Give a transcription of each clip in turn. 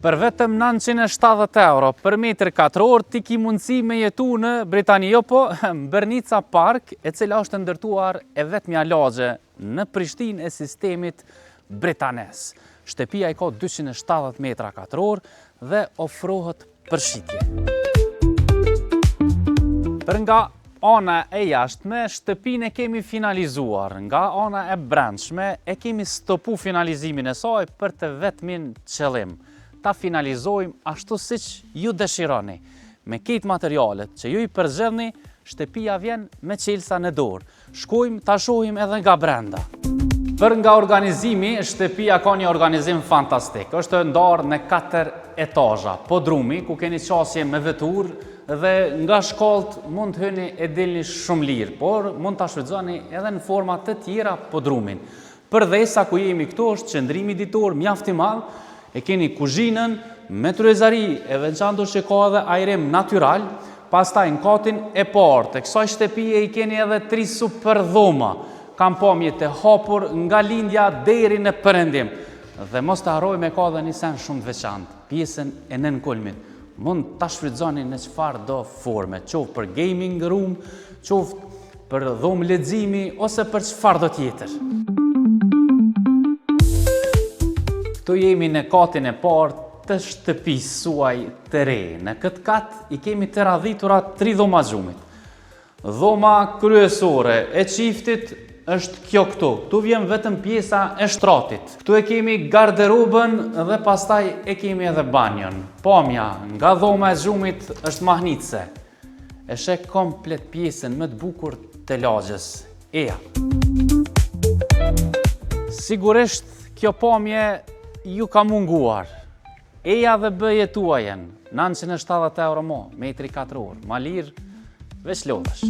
Për vetëm 970 euro për metër katror, ti ki mundësi me jetu në Britani, jo po, Brnica Park, e cila është ndërtuar e vetmja lagje në Prishtinë e sistemit britanes. Shtëpia i ka 270 metra katror dhe ofrohet përshitje. Për nga ana e jashtme, shtëpinë e kemi finalizuar, nga ana e brendshme e kemi stopu finalizimin e saj për të vetmin qëllim. Ta finalizojmë ashtu siç ju dëshironi. Me këtë materialet që ju i përzgjedhni, shtëpia vjen me çelësa në dorë. Shkojmë ta shohim edhe nga brenda. Për nga organizimi, shtëpia ka një organizim fantastik. Është ndarë në 4 etazha, podrumi ku keni qasje me vetur dhe nga shkallët mund të hyni e dilni shumë lirë, por mund ta shfrytëzoni edhe në forma të tjera podrumin. Përdhesa ku jemi këtu është qëndrimi ditor mjaft i madh. E keni kuzhinën me tryezari e veçantë që ka edhe ajrim natyral, pastaj në katin e parë të kësaj shtëpie i keni edhe 3 super dhoma, kam pamje të hapur nga lindja deri në perëndim. Dhe mos të harrojmë ka edhe një sen shumë të veçantë, pjesën e nënkulmit. Mund ta shfrytëzoni në çfarë do forme, qoftë për gaming room, qoftë për dhomë leximi ose për çfarë do tjetër. Këtu jemi në katin e parë të shtëpisë suaj të re. Në këtë kat i kemi të radhitura 3 dhoma xhumit. Dhoma kryesore e çiftit është kjo këtu. Këtu vjen vetëm pjesa e shtratit. Këtu e kemi garderobën dhe pastaj e kemi edhe banjon. Pamja nga dhoma e xhumit është mahnitse. E sheh komplet pjesën më të bukur të lagjes. Eja. Sigurisht kjo pamje ju ka munguar. Eja dhe bëje tuajen, 970 euro mo, metri katror, ma lirë, veç lodhësh.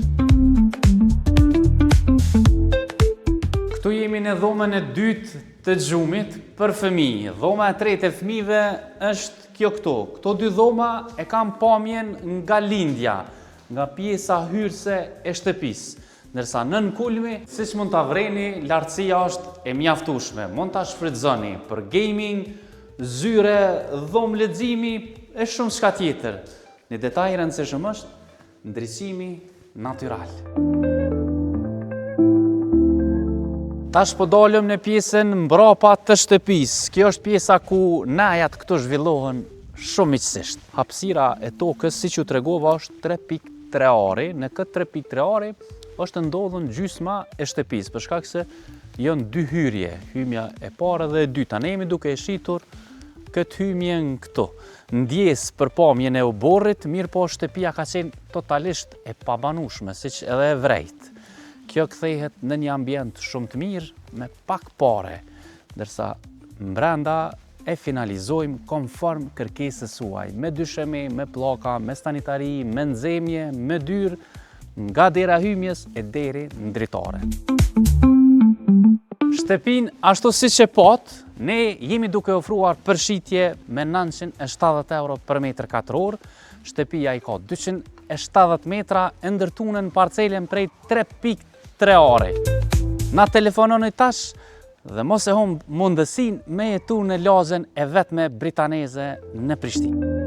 Këtu jemi në dhomën e dytë të xhumit për fëmijë. Dhoma e tretë e fëmijëve është kjo këtu. Këto 2 dhoma e kam pamjen nga lindja, nga pjesa hyrëse e shtëpisë. Ndërsa nën kulmi, siç mund ta vreni, lartësia është e mjaftueshme. Mund ta shfrytëzoni për gaming, zyre, dhomë leximi e shumë çka tjetër. Një detaj i rëndësishëm është ndriçimi natyral. Tash po dalëm në pjesën mbrapa të shtëpisë. Kjo është pjesa ku najat këtu zhvillohen shumë miqësisht. Hapësira e tokës, siç ju tregova, është 3.3 ari. Në këtë 3.3 ari është ndodhur gjysma e shtëpisë, për shkak se janë 2 hyrje, hymja e parë dhe e dyta. Ne jemi duke e shitur këtë hymjen këtu. Ndjes për pamjen e oborrit, mirë po shtëpia ka qenë totalisht e pabanueshme, siç edhe e vrejt. Kjo kthehet në një ambient shumë të mirë me pak pare, ndërsa brenda e finalizojmë konform kërkesës suaj, me dyshemi, me pllaka, me sanitari, me nxemje, me dyrë, nga dera hymjes e deri në dritare. Shtëpinë ashtu siç e pat, ne jemi duke ofruar përshitje me 970 euro për metër katror. Shtëpia i ka 270 metra e ndërtuar në parcelen prej 3.3 ari. Na telefononi tash dhe mos e humb mundësinë me jetu në lagjen e vetme britaneze në Prishtinë.